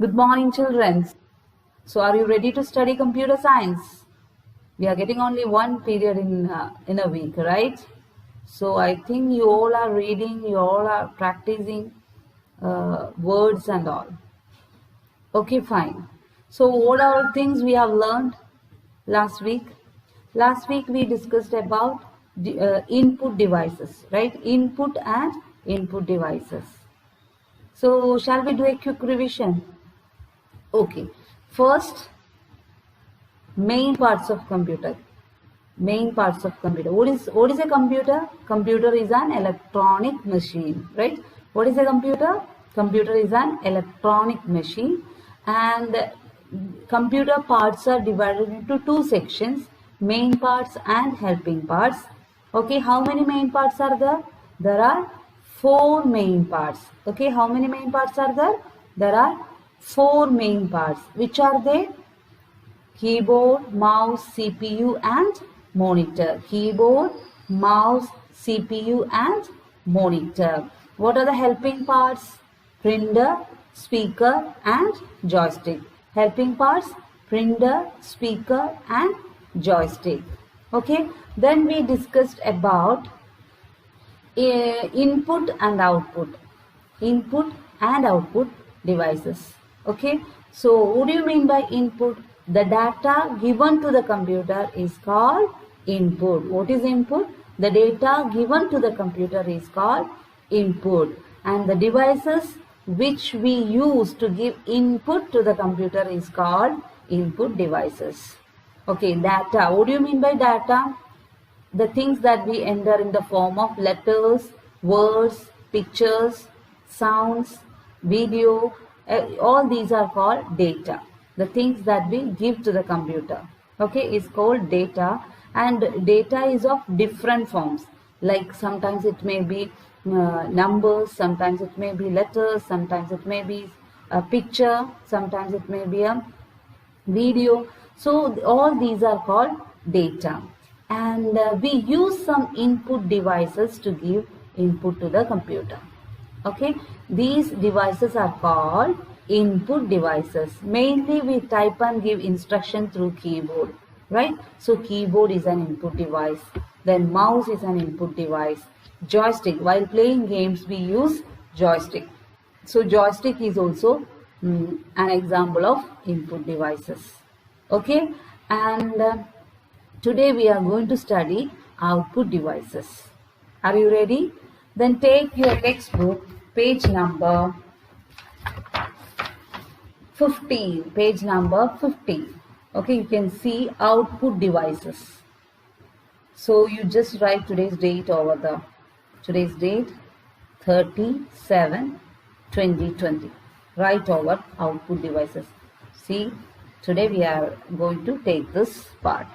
Good morning, children. So, are you ready to study computer science? We are getting only one period in a week, right? So, I think you all are reading, you all are practicing words and all. Okay, fine. So, what are things we have learned last week? Last week we discussed about input devices, right? Input and input devices. So, shall we do a quick revision? Okay. First, main parts of computer. Main parts of computer. What is a computer? Computer is an electronic machine, right? What is a computer? Computer is an electronic machine, and computer parts are divided into two sections: main parts and helping parts. Okay, how many main parts are there? There are four main parts. Okay, how many main parts are there? There are four main parts. Which are they? Keyboard, mouse, CPU and monitor. Keyboard, mouse, CPU and monitor. What are the helping parts? Printer, speaker and joystick. Helping parts: printer, speaker and joystick. Okay, then we discussed about input and output. Input and output devices. Okay, so what do you mean by input? The data given to the computer is called input. What is input? The data given to the computer is called input, and the devices which we use to give input to the computer is called input devices. Okay, data. What do you mean by data? The things that we enter in the form of letters, words, pictures, sounds, video, all these are called data. The things that we give to the computer, okay, is called data. And data is of different forms. Like sometimes it may be numbers, sometimes it may be letters, sometimes it may be a picture, sometimes it may be a video. So all these are called data. And we use some input devices to give input to the computer. Okay, these devices are called input devices. Mainly we type and give instruction through keyboard, right? So keyboard is an input device. Then mouse is an input device. Joystick, while playing games we use joystick. So joystick is also an example of input devices. Okay, and today we are going to study output devices. Are you ready? Then take your textbook, page number 15. Page number 15. Okay, you can see output devices. So you just write today's date over there. Today's date 30/7/2020. Write over output devices. See, today we are going to take this part.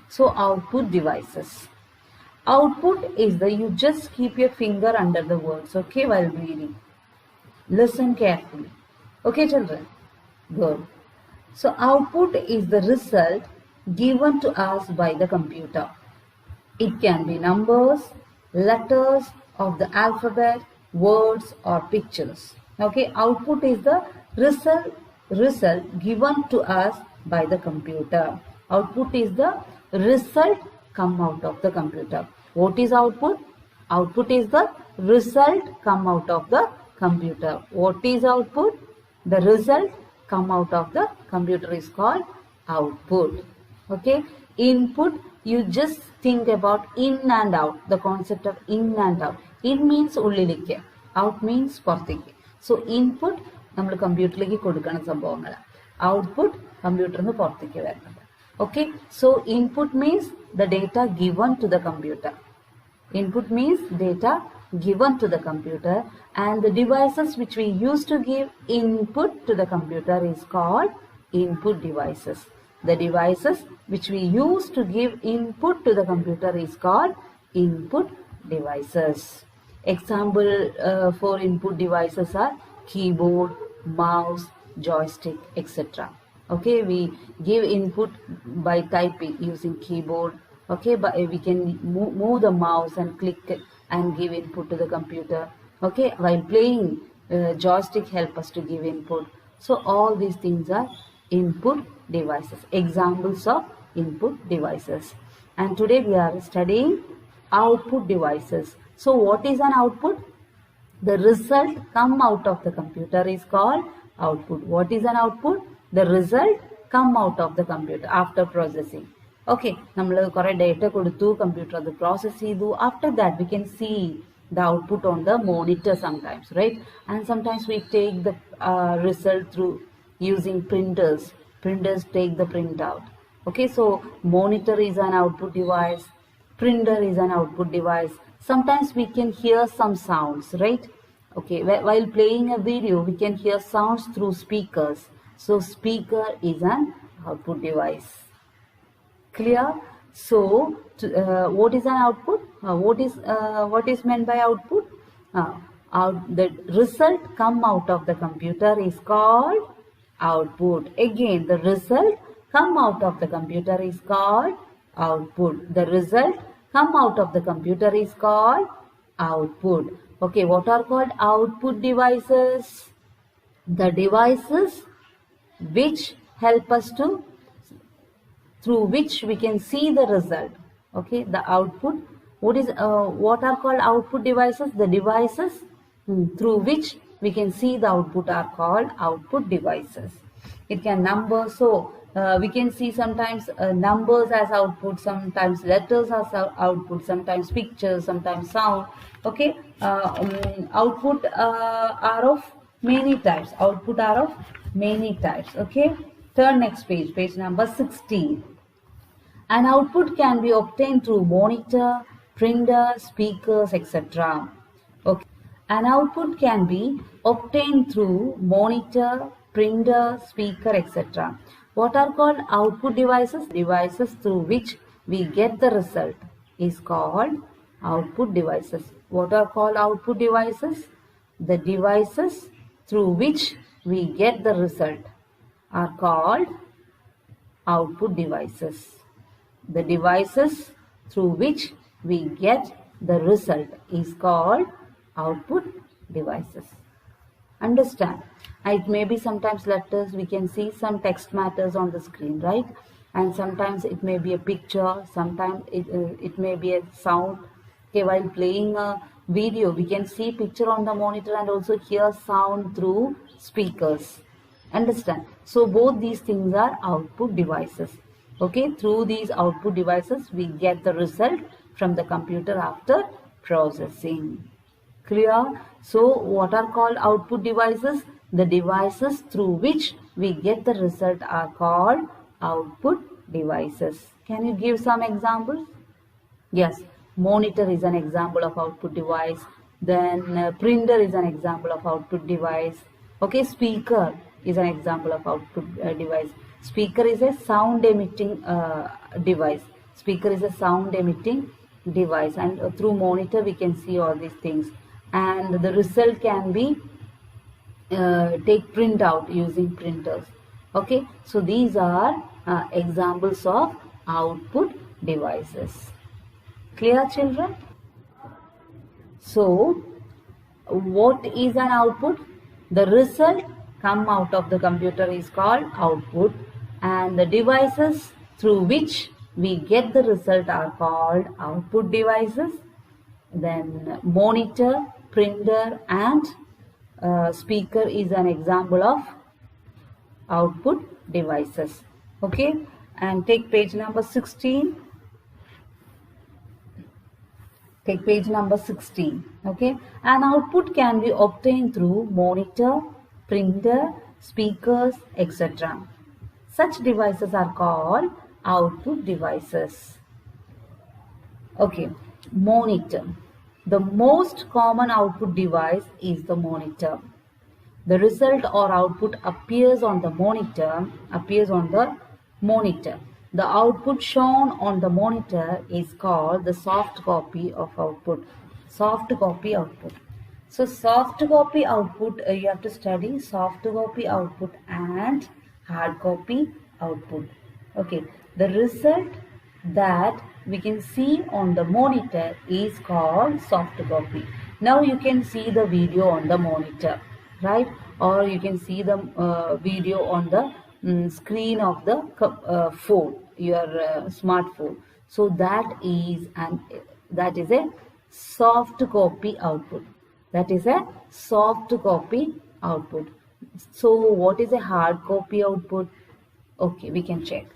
So output devices. Output is you just keep your finger under the words, okay, while reading. Listen carefully. Okay, children? Good. So output is the result given to us by the computer. It can be numbers, letters of the alphabet, words or pictures. Okay, output is the result given to us by the computer. Output is the result come out of the computer. What is output? Output is the result come out of the computer. What is output? The result come out of the computer is called output. Okay, input, you just think about in and out, the concept of in and out. In means ഉള്ളിലേക്ക്, out means പുറത്തേക്ക്. So input നമ്മൾ കമ്പ്യൂട്ടറിലേക്ക് കൊടുക്കുന്ന സംഭവങ്ങൾ, output കമ്പ്യൂട്ടറിന് പുറത്തേക്ക് വരുന്നത്. Okay, so input means the data given to the computer. Input means data given to the computer, and the devices which we use to give input to the computer is called input devices. The devices which we use to give input to the computer is called input devices. Example for input devices are keyboard, mouse, joystick, etc. Okay, we give input by typing using keyboard. Okay, but we can move the mouse and click and give input to the computer. Okay, while playing, joystick help us to give input. So all these things are input devices, examples of input devices. And today we are studying output devices. So what is an output? The result come out of the computer is called output. What is an output? The result come out of the computer after processing. Okay, നമ്മൾ കുറേ data കൊടുത്തു, computer അത് process ചെയ്തു. After that we can see the output on the monitor sometimes, right? And sometimes we take the result through using printers. Printers take the printout. Okay, so monitor is an output device. Printer is an output device. Sometimes we can hear some sounds, right? Okay, while playing a video, we can hear sounds through speakers. So speaker is an output device. Clear? So what is an output? What is meant by output? The result come out of the computer is called output. Again, the result come out of the computer is called output. The result come out of the computer is called output. Okay, what are called output devices? The devices which help us to, through which we can see the result. Okay, the output. What are called output devices? The devices through which we can see the output are called output devices. It can number, so we can see sometimes numbers as output, sometimes letters as output, sometimes pictures, sometimes sound. Okay, output are of many types. Output are of many types. Okay, turn next page, page number 16. An output can be obtained through monitor, printer, speakers, etc. Okay, an output can be obtained through monitor, printer, speaker, etc. What are called output devices? Devices through which we get the result is called output devices. What are called output devices? The devices through which we get the result are called output devices. The devices through which we get the result is called output devices. Understand? It may be sometimes letters, we can see some text matters on the screen, right? And sometimes it may be a picture, sometimes it may be a sound. Okay, while playing a video, we can see picture on the monitor and also hear sound through speakers. Understand? So both these things are output devices. Okay, through these output devices, we get the result from the computer after processing. Clear? So what are called output devices? The devices through which we get the result are called output devices. Can you give some examples? Yes, monitor is an example of output device. Then printer is an example of output device. Okay, speaker is an example of output device. Speaker is a sound emitting device. Speaker is a sound emitting device, and through monitor we can see all these things. And the result can be take print out using printers. Okay, so these are examples of output devices. Clear, children? So what is an output? The result come out of the computer is called output, and the devices through which we get the result are called output devices. Then monitor, printer and speaker is an example of output devices. Okay, and take page number 16. Take page number 16. Okay, an output can be obtained through monitor, printer, speakers, etc. Such devices are called output devices. Okay, monitor. The most common output device is the monitor. The result or output appears on the monitor. The output shown on the monitor is called the soft copy of output. Soft copy output. So soft copy output, you have to study soft copy output and hard copy output. Okay, the result that we can see on the monitor is called soft copy. Now you can see the video on the monitor. right? Or you can see the video on the screen of the phone, your smartphone. So that is a soft copy output. That is a soft copy output. So what is a hard copy output? Okay, we can check.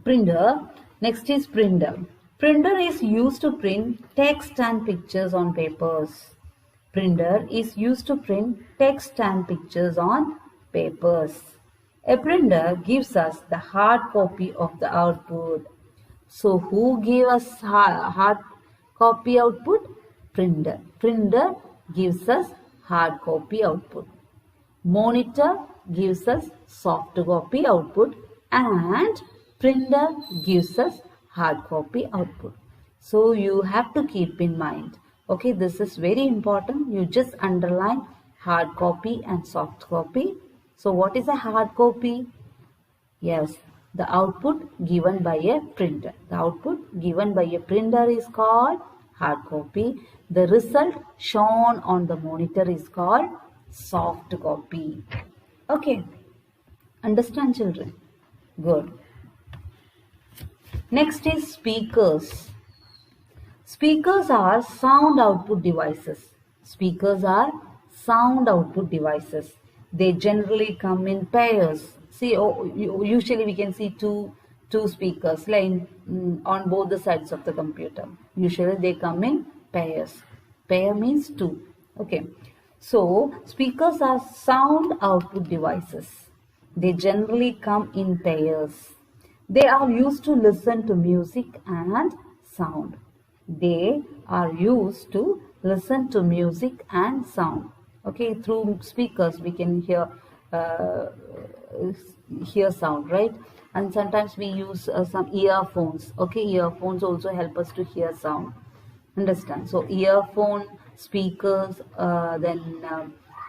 Printer. Next is printer. Printer is used to print text and pictures on papers. Printer is used to print text and pictures on papers. A printer gives us the hard copy of the output. So who gave us hard copy output? Printer. Printer gives us hard copy output. Monitor gives us soft copy output and printer gives us hard copy output. So you have to keep in mind. Okay, this is very important. You just underline hard copy and soft copy. So what is a hard copy? Yes, the output given by a printer. The output given by a printer is called hard copy. The result shown on the monitor is called soft copy. Okay, understand children? Good. Next is speakers. Speakers are sound output devices. Speakers are sound output devices. They generally come in pairs. See, usually we can see two speakers like on both the sides of the computer. Usually they come in pairs. Pair means two. Okay. So speakers are sound output devices. They generally come in pairs. They are used to listen to music and sound. They are used to listen to music and sound. Okay, through speakers we can hear sound, right? And sometimes we use some earphones. Okay, earphones also help us to hear sound. Understand? So earphone, speakers, then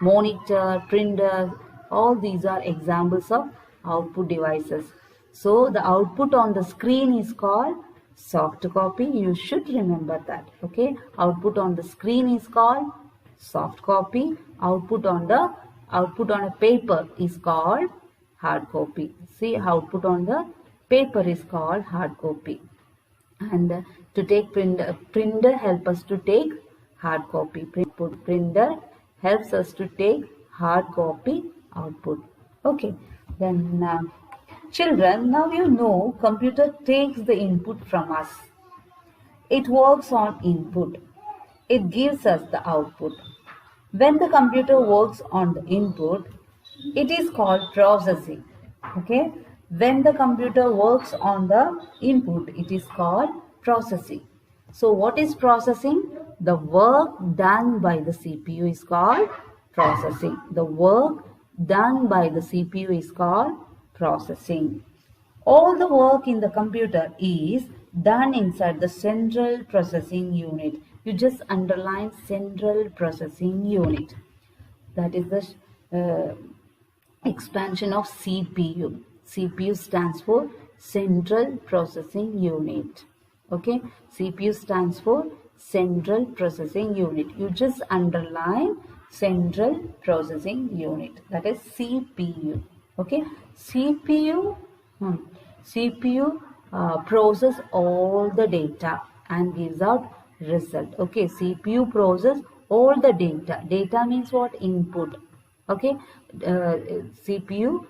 monitor, printer, all these are examples of output devices. So the output on the screen is called soft copy. You should remember that. Okay, output on the screen is called soft copy. Output on a paper is called hard copy. See, output on the paper is called hard copy. And to take printer help us to take hard copy. Printer helps us to take hard copy output. Okay, then children, now you know computer takes the input from us. It works on input. It gives us the output. When the computer works on the input, it is called processing. Okay, when the computer works on the input, it is called processing. So what is processing? The work done by the CPU is called processing. The work done by the CPU is called processing. All the work in the computer is done inside the central processing unit. You just underline central processing unit. That is the expansion of CPU. CPU stands for Central Processing Unit. Okay, CPU stands for Central Processing Unit. You just underline Central Processing Unit. That is CPU. Okay, CPU process all the data and gives out result. Okay, CPU process all the data. Data means what? Input. Okay, CPU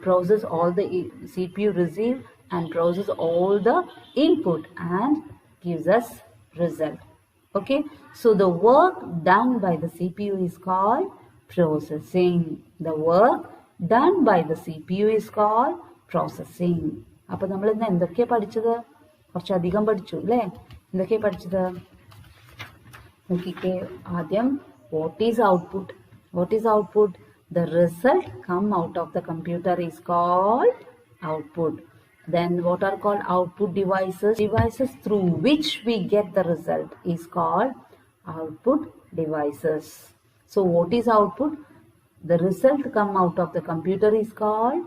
process all the CPU receive and process all the input and gives us result. Okay, so the work done by the CPU is called processing. The work done by the CPU is called processing. അപ്പോൾ നമ്മൾ ഇന്ന് എന്തൊക്കെയാ പഠിച്ചത്? കുറച്ചധികം പഠിച്ചു അല്ലേ? എന്തൊക്കെയാ പഠിച്ചത്? നോക്കിക്കേ, ആദ്യം what is output? What is output? The result come out of the computer is called output. Then what are called output devices? Devices through which we get the result is called output devices. So what is output? The result come out of the computer is called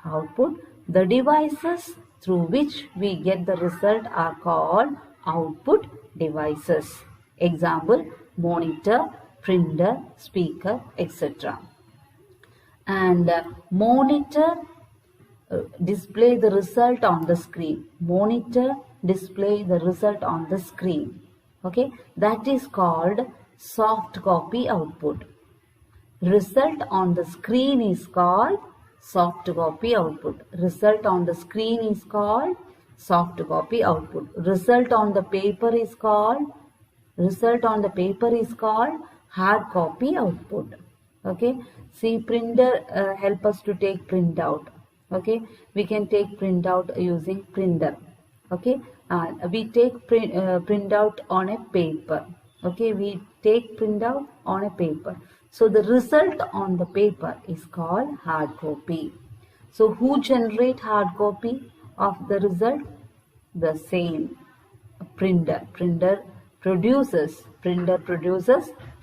output. The devices through which we get the result are called output devices. Example, monitor, printer, speaker, etc. And monitor display the result on the screen. Monitor display the result on the screen. Okay, that is called soft copy output. Result on the screen is called soft copy output. Result on the screen is called soft copy output. Result on the paper is called hard copy output. Okay, see, printer help us to take printout. Okay, we can take printout using printer. Okay, we take printout on a paper. Okay, we take printout on a paper. So the result on the paper is called hard copy. So who generate hard copy of the result? The same printer. Printer produces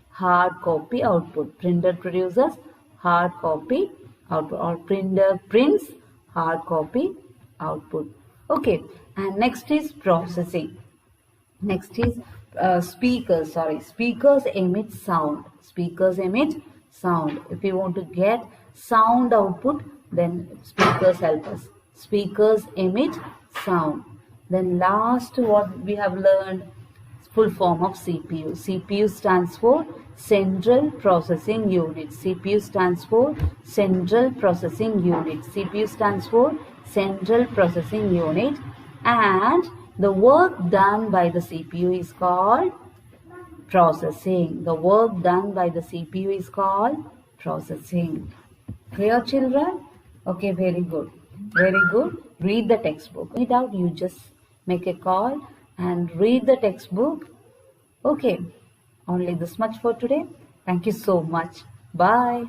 hard copy output. Printer produces hard copy output, or printer prints hard copy output. Okay, and next is processing. Next is speakers. Speakers emit sound. Speakers emit sound. If you want to get sound output, then speakers help us. Speakers emit sound. Then last, what we have learned, full form of CPU. CPU stands for Central Processing Unit. CPU stands for Central Processing Unit. CPU stands for Central Processing Unit. And the work done by the CPU is called processing. The work done by the CPU is called processing. Clear, children? Okay, very good. Very good. Read the textbook. Without you just make a call and read the textbook. Okay, only this much for today. Thank you so much. Bye.